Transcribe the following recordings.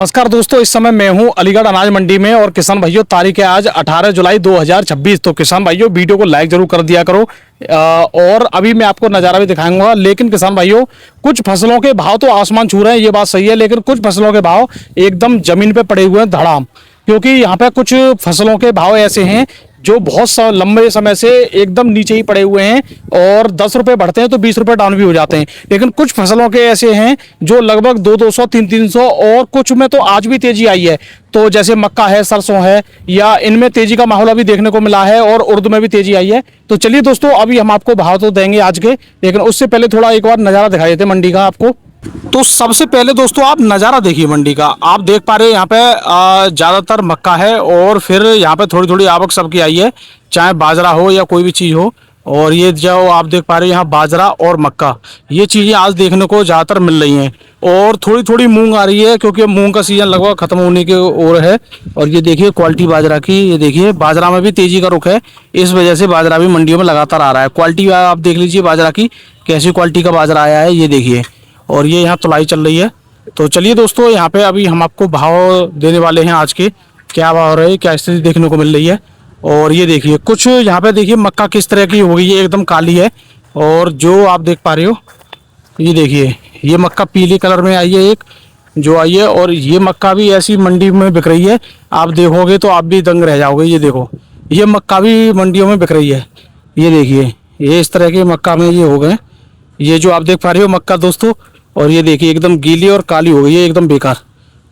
नमस्कार दोस्तों, इस समय मैं हूं अलीगढ़ अनाज मंडी में और किसान भाइयों तारीख है आज 18 जुलाई 2026। तो किसान भाइयों वीडियो को लाइक जरूर कर दिया करो। और अभी मैं आपको नज़ारा भी दिखाऊंगा। लेकिन किसान भाइयों कुछ फसलों के भाव तो आसमान छू रहे हैं, ये बात सही है, लेकिन कुछ फसलों के भाव एकदम जमीन पे पड़े हुए हैं धड़ाम। क्योंकि यहाँ पे कुछ फसलों के भाव ऐसे हैं जो बहुत लंबे समय से एकदम नीचे ही पड़े हुए हैं और 10 रुपए बढ़ते हैं तो 20 रुपए डाउन भी हो जाते हैं। लेकिन कुछ फसलों के ऐसे हैं जो लगभग 200, 300 और कुछ में तो आज भी तेजी आई है। तो जैसे मक्का है, सरसों है, या इनमें तेजी का माहौल अभी देखने को मिला है और उर्द में भी तेजी आई है। तो चलिए दोस्तों, अभी हम आपको भाव तो देंगे आज के, लेकिन उससे पहले थोड़ा एक बार नज़ारा दिखाई देते मंडी का आपको। तो सबसे पहले दोस्तों आप नज़ारा देखिए मंडी का। आप देख पा रहे हैं यहाँ पे ज़्यादातर मक्का है और फिर यहाँ पे थोड़ी थोड़ी आवक सबकी आई है, चाहे बाजरा हो या कोई भी चीज़ हो। और ये जो आप देख पा रहे हैं यहाँ बाजरा और मक्का, ये चीज़ें आज देखने को ज़्यादातर मिल रही हैं। और थोड़ी थोड़ी मूंग आ रही है क्योंकि मूंग का सीज़न लगभग ख़त्म होने की ओर है। और ये देखिए क्वालिटी बाजरा की, ये देखिए बाजरा में भी तेज़ी का रुख है, इस वजह से बाजरा भी मंडियों में लगातार आ रहा है। क्वालिटी आप देख लीजिए बाजरा की, कैसी क्वालिटी का बाजरा आया है ये देखिए। और ये यहाँ तुलाई चल रही है। तो चलिए दोस्तों, यहाँ पे अभी हम आपको भाव देने वाले हैं आज के, क्या भाव रहे, क्या स्थिति देखने को मिल रही है। और ये देखिए कुछ यहाँ पे देखिए मक्का किस तरह की हो गई है, एकदम काली है। और जो आप देख पा रहे हो ये देखिए, ये मक्का पीले कलर में आई है एक जो आई है। और ये मक्का भी ऐसी मंडी में बिक रही है, आप देखोगे तो आप भी दंग रह जाओगे। ये देखो, ये मक्का भी मंडियों में बिक रही है। ये देखिए, ये इस तरह के मक्का में ये हो गए, ये जो आप देख पा रहे हो मक्का दोस्तों। और ये देखिए एकदम गीली और काली हो गई है, एकदम बेकार।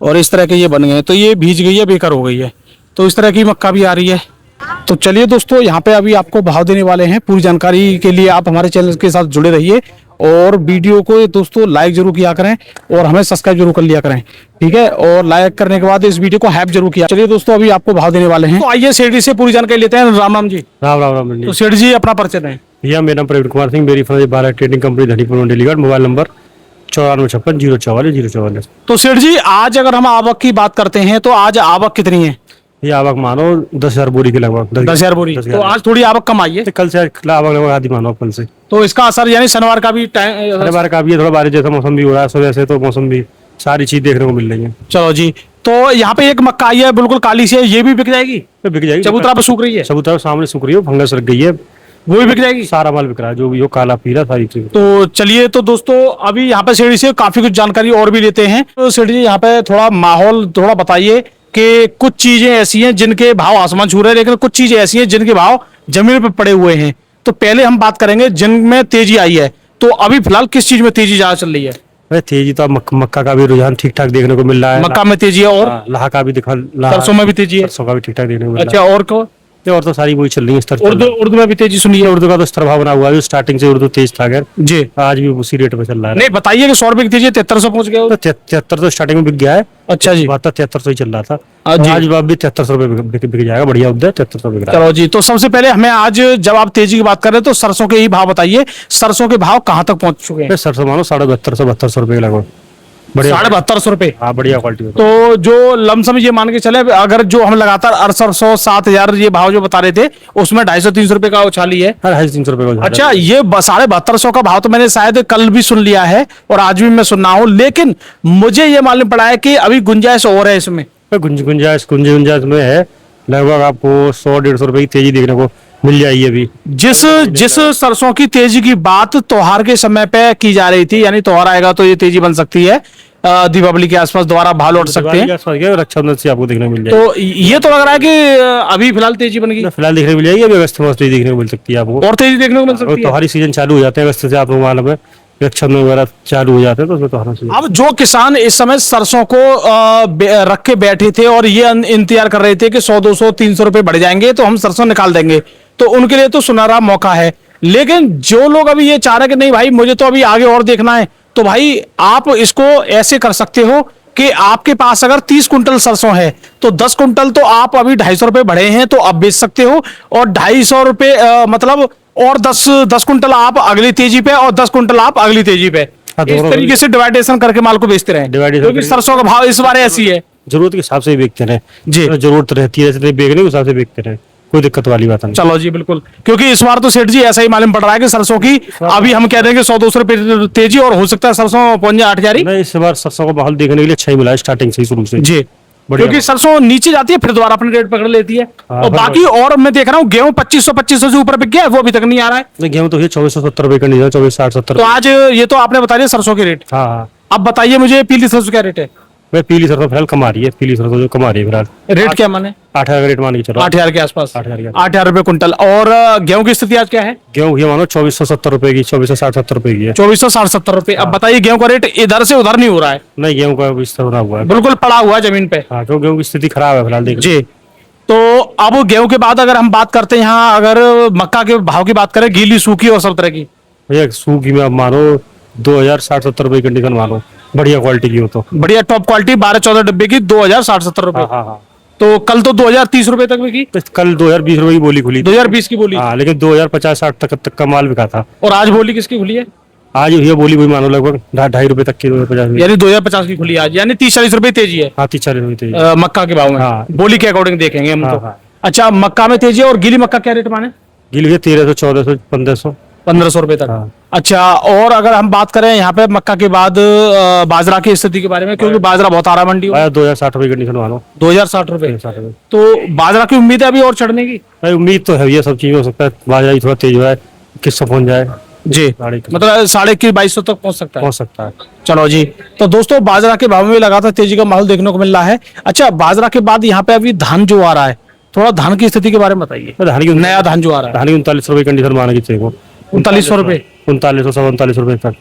और इस तरह के ये बन गए, तो ये भीज गई है, बेकार हो गई है। तो इस तरह की मक्का भी आ रही है। तो चलिए दोस्तों, यहाँ पे अभी आपको भाव देने वाले हैं। पूरी जानकारी के लिए आप हमारे चैनल के साथ जुड़े रहिए और वीडियो को दोस्तों लाइक जरूर किया करें और हमें सब्सक्राइब जरूर कर लिया करें, ठीक है। और लाइक करने के बाद इस वीडियो को हैप जरूर किया। चलिए दोस्तों, अभी आपको भाव देने वाले हैं। तो आइए सेठ जी से पूरी जानकारी लेते हैं। राम राम जी। राम राम राम। तो सेठ जी अपना परिचय दें। भैया मेरा नाम प्रवीण कुमार सिंह, मेरी फर्जी Bharat trading company Dhanipur Aligarh, mobile number 9456 तो सेठ जी आज अगर हम आवक की बात करते हैं तो आज आवक कितनी है? ये आवक मानो 10,000 बोरी के लगभग। 10,000 बोरी। तो आज थोड़ी आवक कम आई है, तो कल से आवक लगभग आधी मानो कल से। तो इसका असर यानी शनिवार का भी टाइम, शनिवार का भी है, थोड़ा बारिश जैसा मौसम भी हो रहा है, सुबह से तो मौसम भी सारी चीज देखने को मिल रही है। चलो जी। तो यहाँ पे एक मक्का आई है बिल्कुल काली सी है, ये भी बिक जाएगी? तो बिक जाएगी, चबूतरा पे सूख रही है, चबूतरा सामने सूख रही है, फंगस लग गई है, वो भी बिक जाएगी। सारा माल बिक रहा है, जो भी हो काला पीला सारी चीज। तो चलिए, तो दोस्तों अभी यहाँ पे सेठ जी से काफी कुछ जानकारी और भी लेते हैं। तो सेठ जी यहाँ पे थोड़ा माहौल थोड़ा बताइए कि कुछ चीजें ऐसी हैं जिनके भाव आसमान छू रहे हैं, लेकिन कुछ चीजें ऐसी हैं जिनके भाव जमीन पर पड़े हुए हैं। तो पहले हम बात करेंगे जिनमें तेजी आई है। तो अभी फिलहाल किस चीज में तेजी ज्यादा चल रही है? अरे तेजी तो मक्का का भी रुझान ठीक ठाक देखने को मिल रहा है। मक्का में तेजी है और लाह का भी दिखा, सरसों में भी तेजी है। सरसों का भी ठीक ठाक देखने को मिल रहा अच्छा, और को है। और तो सारी वही चल रही है, स्तर उर्दू में भी तेजी सुनी है? उर्दू का तो स्तर भाव बना हुआ है, स्टार्टिंग से उर्दू तेज था अगर जी, आज भी उसी रेट पे चल रहा है। नहीं बताइए कि 100 रुपए की तेजी 7300 पहुंच गए हो? तो 73 तो स्टार्टिंग में बिक गया है। अच्छा जी, 7300 ही चल रहा था, जी। आज भी 7300 रुपए बिक जाएगा, बढ़िया उद्या 7300 बिक रहा है। चलो जी। तो सबसे पहले हमें आज जब आप तेजी की बात कर रहे हैं तो सरसों के ही भाव बताइए, सरसों के भाव कहाँ तक पहुंच चुके हैं? सरसों मानो 7200 रुपए लगभग, बढ़िया 7250 रुपए। हाँ, बढ़िया क्वालिटी। तो जो लमसम ये मान के चले, अगर जो हम लगातार 6800 7000 ये भाव जो बता रहे थे उसमें 250-300 रुपए का उछाली है। 350 रुपए का। अच्छा, ये 7250 का भाव तो मैंने शायद कल भी सुन लिया है और आज भी मैं सुन रहा हूँ, लेकिन मुझे ये मालूम पड़ा है कि अभी गुंजाइश और है इसमें। गुंजाइश में है, लगभग आपको 100-150 रुपए की तेजी देखने को मिल जाएगी अभी। जिस सरसों की तेजी की बात त्योहार के समय पे की जा रही थी, यानी त्योहार आएगा तो ये तेजी बन सकती है, दीपावली के आसपास दोबारा भाव लौट सकते हैं, रक्षाबंधन से आपको देखने को मिल जाएगी। तो ये तो लग रहा है कि अभी फिलहाल तेजी बन गई, फिलहाल देखने को मिल जाएगी, अभी अगस्त में तेजी देखने को मिल सकती है आपको, और तेजी देखने को मिल सकती है। त्योहारी सीजन चालू हो जाते हैं अगस्त से, आपको मालूम है रक्षाबंधन वगैरह चालू हो जाते हैं, तो उसमें त्योहार से। अब जो किसान इस समय सरसों को रख के बैठे थे और ये इंतजार कर रहे थे कि 100, 200, 300 रुपए बढ़ जाएंगे तो हम सरसों निकाल देंगे, तो उनके लिए तो सुनहरा मौका है। लेकिन जो लोग अभी ये चाह रहे हैं कि नहीं भाई मुझे तो अभी आगे और देखना है, तो भाई आप इसको ऐसे कर सकते हो कि आपके पास अगर 30 कुंटल सरसों है तो 10 कुंटल तो आप अभी 250 रुपए बढ़े हैं तो आप बेच सकते हो, और 250 रुपए मतलब और 10 कुंटल आप अगली तेजी पे और 10 कुंटल आप अगली तेजी पे, इस तरीके से डिवाइडेशन करके माल को बेचते रहे, क्योंकि सरसों का भाव इस बार ऐसी है, जरूरत के हिसाब से बेचते रहे जी, जरूरत रहती है बेचने के हिसाब से बेचते रहे। कोई दिक्कत वाली बात नहीं। चलो जी बिल्कुल, क्योंकि इस बार तो सेठ जी ऐसा ही मालूम पड़ रहा है कि सरसों की अभी हम कह देंगे 100-200 रुपए तेजी, और हो सकता है सरसों पहुंच जाए 8 नहीं, इस बार सरसों का माहौल देखने के लिए अच्छा ही मिला है स्टार्टिंग से ही, शुरू से जी। बढ़िया। क्योंकि सरसों नीचे जाती है फिर दोबारा अपने रेट पकड़ लेती है। हाँ, और बाकी और मैं देख रहा हूँ गेहूं 2500 से ऊपर बिक गया है, वो अभी तक नहीं आ रहा है। नहीं, गेहूं तो ये 2470 रुपए कंडीशन, 2460-70। तो आज ये तो आपने बता दिया सरसों के रेट। हाँ हाँ। अब बताइए मुझे पीली सरसों क्या रेट है? मैं पीली सरसों फिलहाल कमा रही है, पीली सरसों जो कमा रही है फिलहाल रेट क्या माने? 8,000 का रेट मान के चलो। 8,000 के आसपास, 8,000 के 8,000 रुपए कुंटल। और गेहूं की स्थिति आज क्या है? गेहूं ये मानो 2470 रुपए की, 2460-70 रुपए की है। 2460-70 रुपए। अब बताइए गेहूं का रेट इधर से उधर नहीं हो रहा है, नहीं, गेहूं का इस तरह बना हुआ है। बिल्कुल पड़ा हुआ है जमीन पे। हाँ, क्यों गेहूं की स्थिति खराब है फिलहाल, देख। जी। तो अब गेहूं के बाद अगर हम बात करते हैं यहाँ, अगर मक्का के भाव की बात करें, गीली सूखी और सब तरह की, भैया सूखी में आप मानो 2060-70 रुपए की कंडीशन मानो, बढ़िया क्वालिटी की हो तो। बढ़िया टॉप क्वालिटी 12-14 डब्बे की 2060-70 रुपए। हाँ हाँ हाँ। तो कल तो 2030 रुपए तक बिकी, तो कल 2020 रुपए की बोली खुली थी। 2020 की बोली। हाँ, लेकिन 2050-60 तक का माल बिका था। और आज बोली किसकी खुली है? आज ये बोली वही मानो लगभग 2.5 रुपए तक की, 50। यानी 2050 की खुली है आज, यानी 30-40 रुपए तेजी है। हाँ, 30-40 रुपए थी। मक्का के भाव में हाँ। बोली के अकॉर्डिंग देखेंगे हम हाँ, तो। हाँ। अच्छा, मक्का में तेजी है। और गीली मक्का क्या रेट माने? गिल है 1300, 1400, 1500। 1500 रुपए तक। हाँ। अच्छा, और अगर हम बात करें यहाँ पे मक्का के बाद बाजरा की स्थिति के बारे में, क्योंकि बाजरा बहुत आ रहा है मंडी में। 2060 रुपए की कंडीशन मानो। 2060 रुपए। 60 रुपए। तो बाजरा की उम्मीद है अभी और चढ़ने की? भाई उम्मीद तो है, ये सब चीज हो सकता है, बाजरा ही थोड़ा तेज हो जाए, 2100 पहुंच जाए। जी, साढ़े मतलब 21,200 तक पहुंच सकता है। पहुंच सकता है। चलो जी। तो दोस्तों बाजरा के भाव में लगातार तेजी का माहौल देखने को मिल रहा है। अच्छा, बाजरा के बाद यहाँ पे अभी धान जो आ रहा है, थोड़ा धान की स्थिति के बारे में बताइए। धान की नया धान जो आ रहा है, धान की 39 रुपए कंडीशन माना की चाहिए, 3900 रुपए 3900 से 39 रुपए तक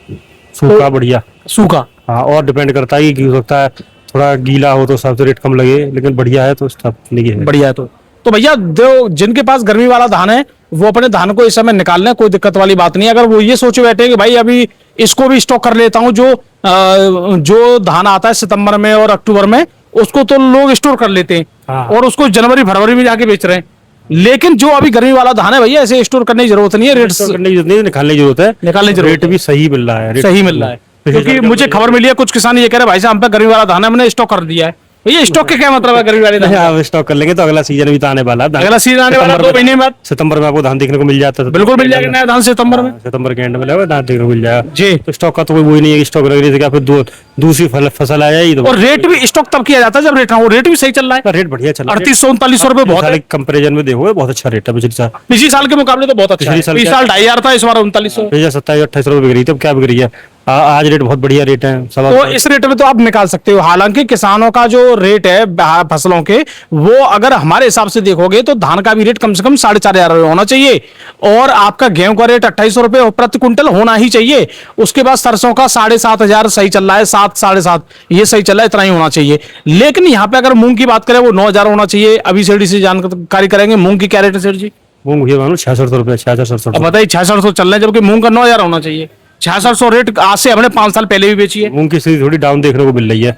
सूखा बढ़िया। सूखा। हाँ, और डिपेंड करता है कि हो सकता है थोड़ा गीला हो तो सबसे रेट कम लगे, लेकिन बढ़िया है तो सब नहीं है। बढ़िया है तो भैया जो जिनके पास गर्मी वाला धान है वो अपने धान को इस समय निकाल लें, कोई दिक्कत वाली बात नहीं है। अगर वो ये सोचे बैठे कि भाई अभी इसको भी स्टॉक कर लेता हूँ, जो धान आता है सितंबर में और अक्टूबर में, उसको तो लोग स्टोर कर लेते हैं। हाँ। और उसको जनवरी फरवरी में जाके बेच रहे हैं। लेकिन जो अभी गर्मी वाला धान है भैया, ऐसे स्टोर करने की जरूरत नहीं है। रेट स्टोर करने की जरूरत नहीं, निकालने की जरूरत है। निकालने की जरूरत रेट भी सही मिल रहा है, रेट सही मिल रहा है। क्योंकि मुझे खबर मिली है, कुछ किसान ये कह रहे हैं भाई साहब हम पे गर्मी वाला धान है, हमने स्टॉक कर दिया है। भैया स्टॉक के क्या मतलब है गर्मी वाले धान का? आप स्टॉक कर लेंगे तो अगला सीजन भी तो आने वाला है। अगला सीजन आने वाला 2 महीने बाद सितंबर में आपको धान देखने को मिल जाता है। बिल्कुल मिल जाएगा नया धान सितंबर में। सितंबर के एंड में लगेगा धान देखने को मिल जाएगा जी। तो स्टॉक का तो कोई वही नहीं है कि स्टॉक लगने से क्या फिर दूसरी फसल आ जाएगी। तो और रेट भी स्टॉक तब किया जाता है जब रेट ना हो। रेट भी सही चल रहा है, रेट बढ़िया चल रहा है। 3800-3900 रुपए बहुत है। कंपेरिजन में देखो बहुत अच्छा रेट है पिछले साल। पिछले साल के मुकाबले तो बहुत अच्छा है। पिछले साल पिछले साल 2,500 था, इस बार 3900। 27-28 रुपए बिक रही थी, अब क्या बिक रही है? आज रेट बहुत बढ़िया रेट है। तो इस रेट में तो आप निकाल सकते हो। हालांकि किसानों का जो रेट है फसलों के, वो अगर हमारे हिसाब से देखोगे तो धान का भी रेट कम से कम 4,500 रुपए होना चाहिए। और आपका गेहूं का रेट 2800 रुपए प्रति कुंटल होना ही चाहिए। उसके बाद सरसों का 7,500 सही चल रहा है, 7-7.5 ये सही चल रहा है, इतना ही होना चाहिए। लेकिन यहाँ पे अगर मूंग की बात करें वो 9,000 होना चाहिए। अभी सेठी से जानकारी करेंगे मूंग की क्या रेट है सेठ जी? मूंग ये मानो 66 रुपए, 66-67। अब बताइए 6600 चल रहे हैं, जबकि मूंग का 9,000 होना चाहिए। 6600 रेट आज से हमने 5 साल पहले भी बेची है। मूंग की स्थिति थोड़ी डाउन देखने को मिल रही है,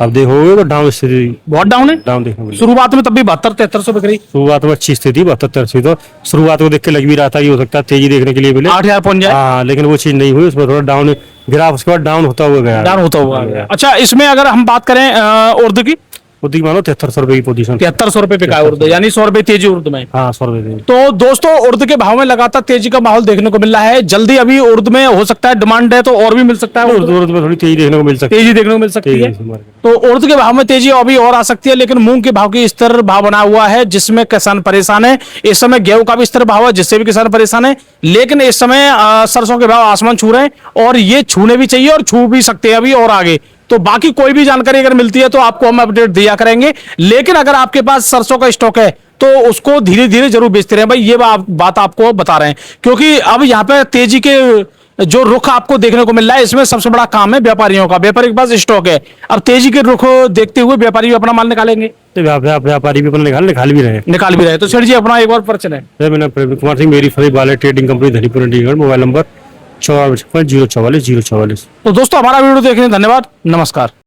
अब देखोगे तो डाउन स्थिति, बहुत डाउन है। डाउन देखने को मिल रही है। शुरुआत में तब भी 72-73 बिक रही, शुरुआत में अच्छी स्थिति 72-73 तो शुरुआत को देख के लग भी रहा था कि हो सकता है तेजी देखने के लिए मिले, 8,000 पहुंच जाए। हाँ, लेकिन वो चीज नहीं हुई, उसमें थोड़ा डाउन गिरा, उसके बाद डाउन होता हुआ गया। डाउन होता हुआ आ गया। अच्छा, इसमें अगर हम बात करें उर्द की, उर्द मानो 7300 रुपए की पोजीशन। 7300 रुपए बिका है उर्द, यानी 100 रुपए तेजी उर्द में। हाँ, 100 रुपए। तो दोस्तों उर्द के भाव में लगातार तेजी का माहौल देखने को मिल रहा है। जल्दी अभी उर्द में हो सकता है डिमांड है तो और भी मिल सकता है, उर्द में थोड़ी तेजी देखने को मिल सकती है। तेजी देखने को मिल सकती है। तो उर्द के भाव में तेजी अभी और आ सकती है। लेकिन मूंग के भाव की स्थिर भाव बना हुआ है, जिसमें किसान परेशान है। इस समय गेहूं का भी स्थिर भाव है, जिससे भी किसान परेशान है। लेकिन इस समय सरसों के भाव आसमान छू रहे हैं, और ये छूने भी चाहिए और छू भी सकते हैं अभी और आगे। तो बाकी कोई भी जानकारी अगर मिलती है तो आपको हम अपडेट दिया करेंगे। लेकिन अगर आपके पास सरसों का स्टॉक है तो उसको धीरे धीरे जरूर बेचते रहे भाई, ये बात आपको बता रहे हैं। क्योंकि अब यहाँ पे तेजी के जो रुख आपको देखने को मिल रहा है, इसमें सबसे बड़ा काम है व्यापारियों का। व्यापारी के पास स्टॉक है, अब तेजी के रुख देखते हुए व्यापारी भी अपना माल निकालेंगे। तो व्यापारी भी अपना निकाल भी रहे। तो सेठ जी अपना एक बार परिचय है। मैंने प्रेम कुमार सिंह, मेरी फरी वाले trading company Dhanipur Chandigarh, mobile number 5455 044 044। तो दोस्तों हमारा वीडियो देखने धन्यवाद, नमस्कार।